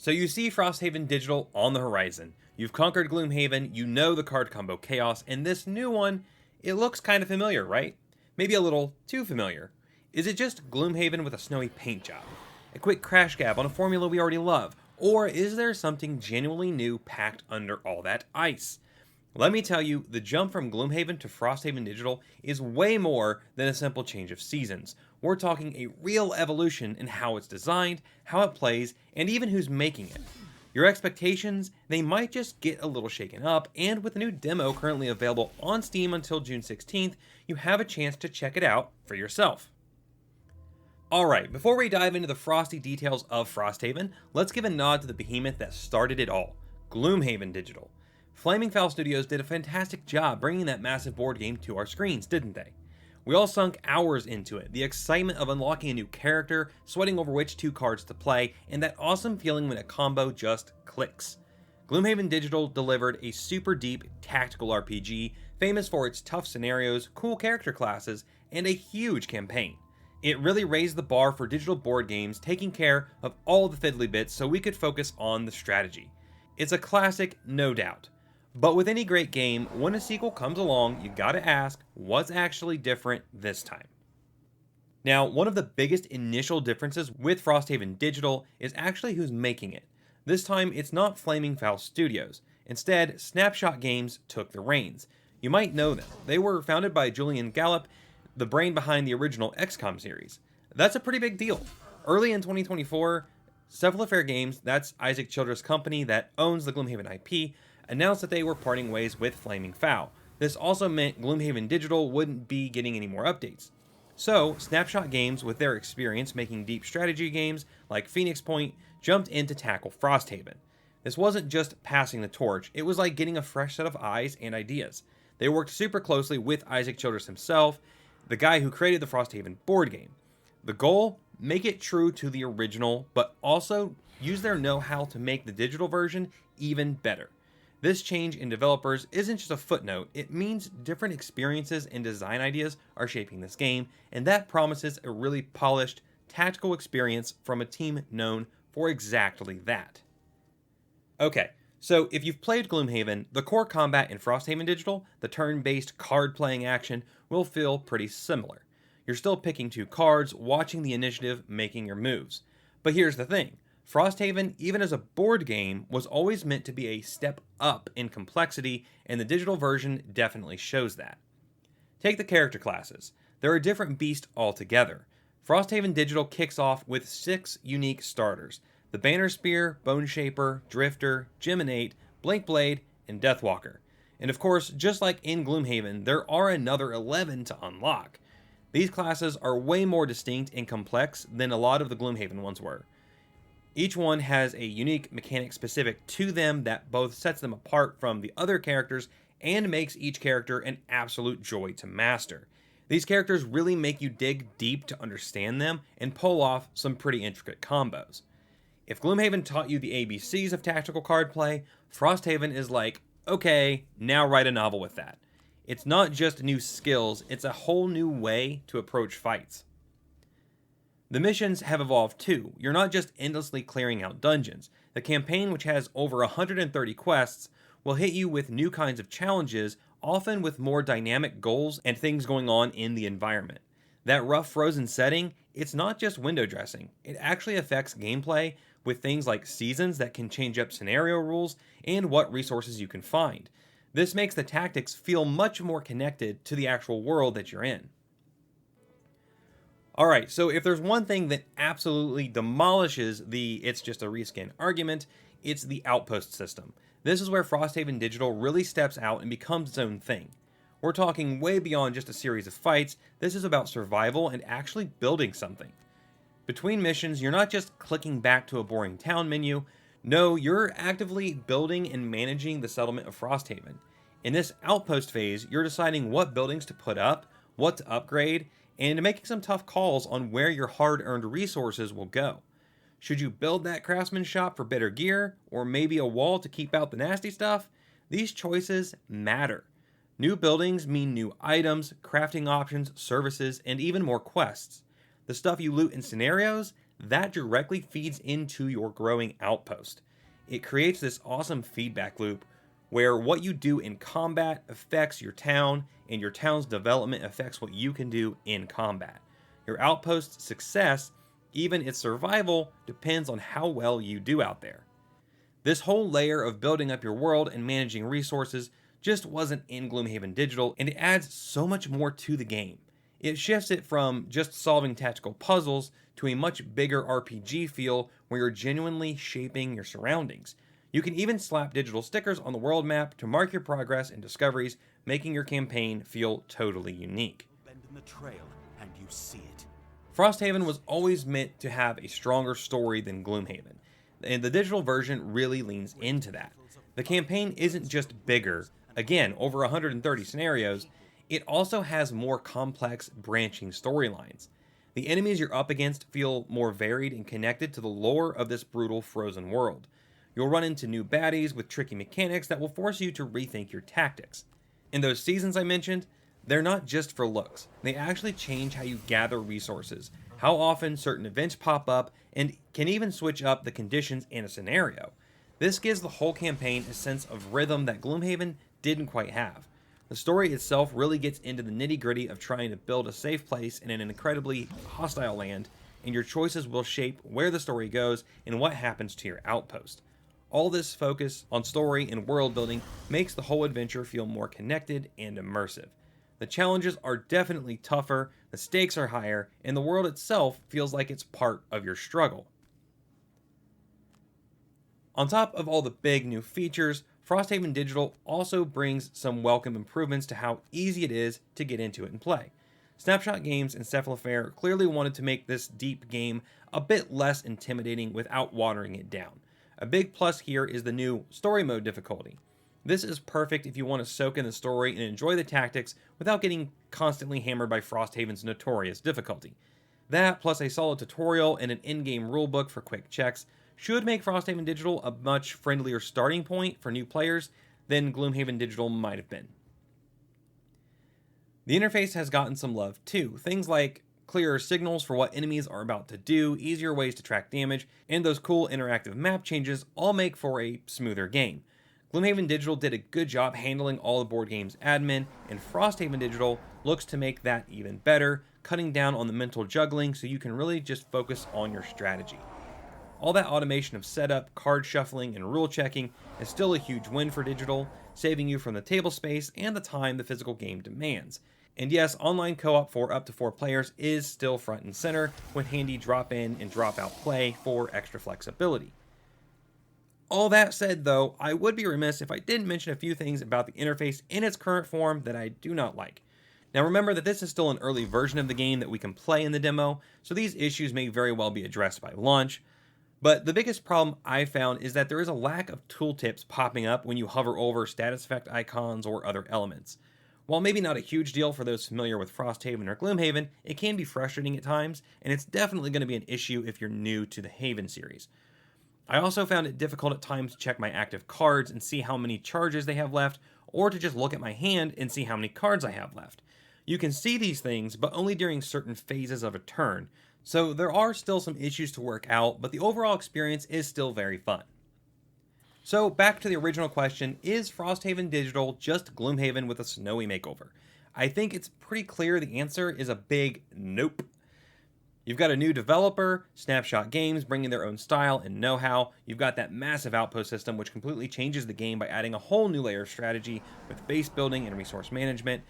So you see Frosthaven Digital on the horizon. You've conquered Gloomhaven, you know the card combo chaos, and this new one, it looks kind of familiar, right? Maybe a little too familiar. Is it just Gloomhaven with a snowy paint job? A quick crash gab on a formula we already love? Or is there something genuinely new packed under all that ice? Let me tell you, the jump from Gloomhaven to Frosthaven Digital is way more than a simple change of seasons. We're talking a real evolution in how it's designed, how it plays, and even who's making it. Your expectations, they might just get a little shaken up, and with a new demo currently available on Steam until June 16th, you have a chance to check it out for yourself. Alright, before we dive into the frosty details of Frosthaven, let's give a nod to the behemoth that started it all, Gloomhaven Digital. Flaming Fowl Studios did a fantastic job bringing that massive board game to our screens, didn't they? We all sunk hours into it, the excitement of unlocking a new character, sweating over which two cards to play, and that awesome feeling when a combo just clicks. Gloomhaven Digital delivered a super deep, tactical RPG, famous for its tough scenarios, cool character classes, and a huge campaign. It really raised the bar for digital board games, taking care of all the fiddly bits so we could focus on the strategy. It's a classic, no doubt. But with any great game, when a sequel comes along, you gotta ask, what's actually different this time? Now, one of the biggest initial differences with Frosthaven Digital is actually who's making it. This time, it's not Flaming Fowl Studios. Instead, Snapshot Games took the reins. You might know them. They were founded by Julian Gallop, the brain behind the original XCOM series. That's a pretty big deal. Early in 2024, Cephalofair Games, that's Isaac Childress' company that owns the Gloomhaven IP, announced that they were parting ways with Flaming Fowl. This also meant Gloomhaven Digital wouldn't be getting any more updates. So, Snapshot Games, with their experience making deep strategy games like Phoenix Point, jumped in to tackle Frosthaven. This wasn't just passing the torch, it was like getting a fresh set of eyes and ideas. They worked super closely with Isaac Childress himself, the guy who created the Frosthaven board game. The goal? Make it true to the original, but also use their know-how to make the digital version even better. This change in developers isn't just a footnote, it means different experiences and design ideas are shaping this game, and that promises a really polished, tactical experience from a team known for exactly that. Okay, so if you've played Gloomhaven, the core combat in Frosthaven Digital, the turn-based card-playing action, will feel pretty similar. You're still picking two cards, watching the initiative, making your moves. But here's the thing. Frosthaven, even as a board game, was always meant to be a step up in complexity, and the digital version definitely shows that. Take the character classes. They're a different beast altogether. Frosthaven Digital kicks off with 6 unique starters: the Banner Spear, Bone Shaper, Drifter, Geminate, Blink Blade, and Deathwalker. And of course, just like in Gloomhaven, there are another 11 to unlock. These classes are way more distinct and complex than a lot of the Gloomhaven ones were. Each one has a unique mechanic specific to them that both sets them apart from the other characters and makes each character an absolute joy to master. These characters really make you dig deep to understand them and pull off some pretty intricate combos. If Gloomhaven taught you the ABCs of tactical card play, Frosthaven is like, okay, now write a novel with that. It's not just new skills, it's a whole new way to approach fights. The missions have evolved too. You're not just endlessly clearing out dungeons. The campaign, which has over 130 quests, will hit you with new kinds of challenges, often with more dynamic goals and things going on in the environment. That rough frozen setting, it's not just window dressing. It actually affects gameplay with things like seasons that can change up scenario rules and what resources you can find. This makes the tactics feel much more connected to the actual world that you're in. Alright, so if there's one thing that absolutely demolishes the it's just a reskin argument, it's the outpost system. This is where Frosthaven Digital really steps out and becomes its own thing. We're talking way beyond just a series of fights, this is about survival and actually building something. Between missions, you're not just clicking back to a boring town menu, no, you're actively building and managing the settlement of Frosthaven. In this outpost phase, you're deciding what buildings to put up, what to upgrade, and making some tough calls on where your hard-earned resources will go. Should you build that craftsman shop for better gear, or maybe a wall to keep out the nasty stuff? These choices matter. New buildings mean new items, crafting options, services, and even more quests. The stuff you loot in scenarios, that directly feeds into your growing outpost. It creates this awesome feedback loop where what you do in combat affects your town, and your town's development affects what you can do in combat. Your outpost's success, even its survival, depends on how well you do out there. This whole layer of building up your world and managing resources just wasn't in Gloomhaven Digital, and it adds so much more to the game. It shifts it from just solving tactical puzzles to a much bigger RPG feel where you're genuinely shaping your surroundings. You can even slap digital stickers on the world map to mark your progress and discoveries, making your campaign feel totally unique. Bend in the trail and you see it. Frosthaven was always meant to have a stronger story than Gloomhaven, and the digital version really leans into that. The campaign isn't just bigger, again, over 130 scenarios, it also has more complex, branching storylines. The enemies you're up against feel more varied and connected to the lore of this brutal frozen world. You'll run into new baddies with tricky mechanics that will force you to rethink your tactics. In those seasons I mentioned, they're not just for looks. They actually change how you gather resources, how often certain events pop up, and can even switch up the conditions in a scenario. This gives the whole campaign a sense of rhythm that Gloomhaven didn't quite have. The story itself really gets into the nitty-gritty of trying to build a safe place in an incredibly hostile land, and your choices will shape where the story goes and what happens to your outpost. All this focus on story and world building makes the whole adventure feel more connected and immersive. The challenges are definitely tougher, the stakes are higher, and the world itself feels like it's part of your struggle. On top of all the big new features, Frosthaven Digital also brings some welcome improvements to how easy it is to get into it and play. Snapshot Games and Cephalofair clearly wanted to make this deep game a bit less intimidating without watering it down. A big plus here is the new Story Mode difficulty. This is perfect if you want to soak in the story and enjoy the tactics without getting constantly hammered by Frosthaven's notorious difficulty. That, plus a solid tutorial and an in-game rulebook for quick checks, should make Frosthaven Digital a much friendlier starting point for new players than Gloomhaven Digital might have been. The interface has gotten some love too. Things like clearer signals for what enemies are about to do, easier ways to track damage, and those cool interactive map changes all make for a smoother game. Gloomhaven Digital did a good job handling all the board game's admin, and Frosthaven Digital looks to make that even better, cutting down on the mental juggling so you can really just focus on your strategy. All that automation of setup, card shuffling, and rule checking is still a huge win for Digital, saving you from the table space and the time the physical game demands. And yes, online co-op for up to 4 players is still front and center, with handy drop-in and drop-out play for extra flexibility. All that said though, I would be remiss if I didn't mention a few things about the interface in its current form that I do not like. Now remember that this is still an early version of the game that we can play in the demo, so these issues may very well be addressed by launch. But the biggest problem I found is that there is a lack of tooltips popping up when you hover over status effect icons or other elements. While maybe not a huge deal for those familiar with Frosthaven or Gloomhaven, it can be frustrating at times, and it's definitely going to be an issue if you're new to the Haven series. I also found it difficult at times to check my active cards and see how many charges they have left, or to just look at my hand and see how many cards I have left. You can see these things, but only during certain phases of a turn, so there are still some issues to work out, but the overall experience is still very fun. So back to the original question, is Frosthaven Digital just Gloomhaven with a snowy makeover? I think it's pretty clear the answer is a big nope. You've got a new developer, Snapshot Games, bringing their own style and know-how. You've got that massive outpost system which completely changes the game by adding a whole new layer of strategy with base building and resource management.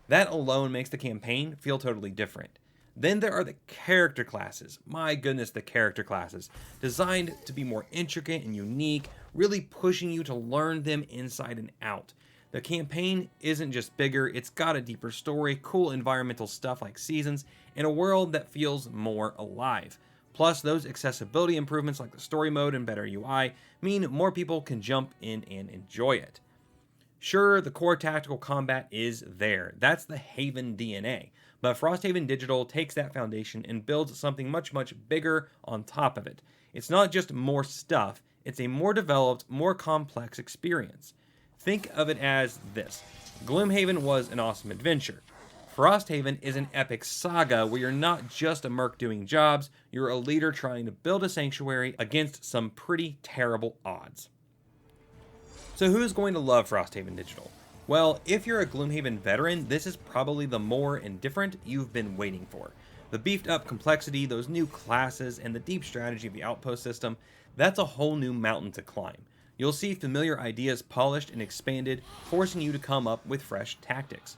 That alone makes the campaign feel totally different. Then there are the character classes. My goodness, the character classes. Designed to be more intricate and unique, really pushing you to learn them inside and out. The campaign isn't just bigger, it's got a deeper story, cool environmental stuff like seasons, and a world that feels more alive. Plus, those accessibility improvements like the story mode and better UI mean more people can jump in and enjoy it. Sure, the core tactical combat is there. That's the Haven DNA. But Frosthaven Digital takes that foundation and builds something much, much bigger on top of it. It's not just more stuff, it's a more developed, more complex experience. Think of it as this. Gloomhaven was an awesome adventure. Frosthaven is an epic saga where you're not just a merc doing jobs, you're a leader trying to build a sanctuary against some pretty terrible odds. So who's going to love Frosthaven Digital? Well, if you're a Gloomhaven veteran, this is probably the more indifferent you've been waiting for. The beefed up complexity, those new classes, and the deep strategy of the outpost system, that's a whole new mountain to climb. You'll see familiar ideas polished and expanded, forcing you to come up with fresh tactics.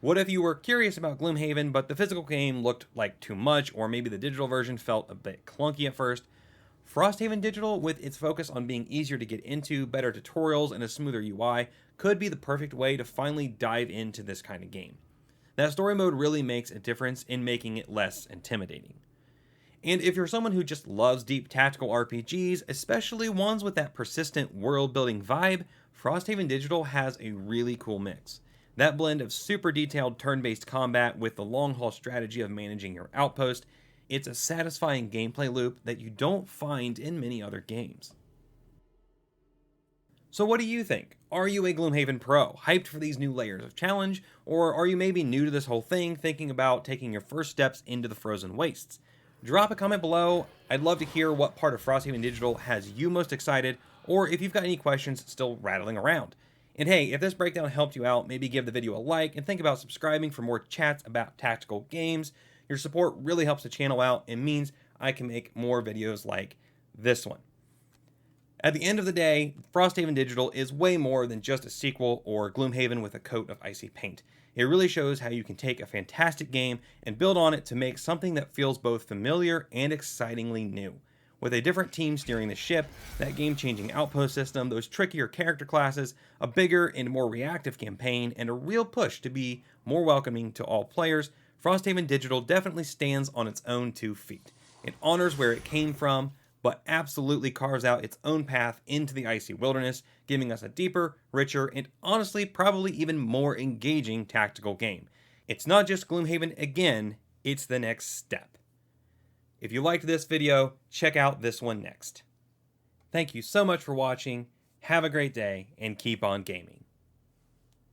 What if you were curious about Gloomhaven, but the physical game looked like too much, or maybe the digital version felt a bit clunky at first? Frosthaven Digital, with its focus on being easier to get into, better tutorials, and a smoother UI, could be the perfect way to finally dive into this kind of game. That story mode really makes a difference in making it less intimidating. And if you're someone who just loves deep tactical RPGs, especially ones with that persistent world-building vibe, Frosthaven Digital has a really cool mix. That blend of super detailed turn-based combat with the long-haul strategy of managing your outpost, it's a satisfying gameplay loop that you don't find in many other games. So what do you think? Are you a Gloomhaven pro, hyped for these new layers of challenge, or are you maybe new to this whole thing, thinking about taking your first steps into the frozen wastes? Drop a comment below. I'd love to hear what part of Frosthaven Digital has you most excited, or if you've got any questions still rattling around. And hey, if this breakdown helped you out, maybe give the video a like and think about subscribing for more chats about tactical games. Your support really helps the channel out and means I can make more videos like this one. At the end of the day, Frosthaven Digital is way more than just a sequel or Gloomhaven with a coat of icy paint. It really shows how you can take a fantastic game and build on it to make something that feels both familiar and excitingly new. With a different team steering the ship, that game-changing outpost system, those trickier character classes, a bigger and more reactive campaign, and a real push to be more welcoming to all players, Frosthaven Digital definitely stands on its own 2 feet. It honors where it came from, but absolutely carves out its own path into the icy wilderness, giving us a deeper, richer, and honestly probably even more engaging tactical game. It's not just Gloomhaven again, it's the next step. If you liked this video, check out this one next. Thank you so much for watching, have a great day, and keep on gaming.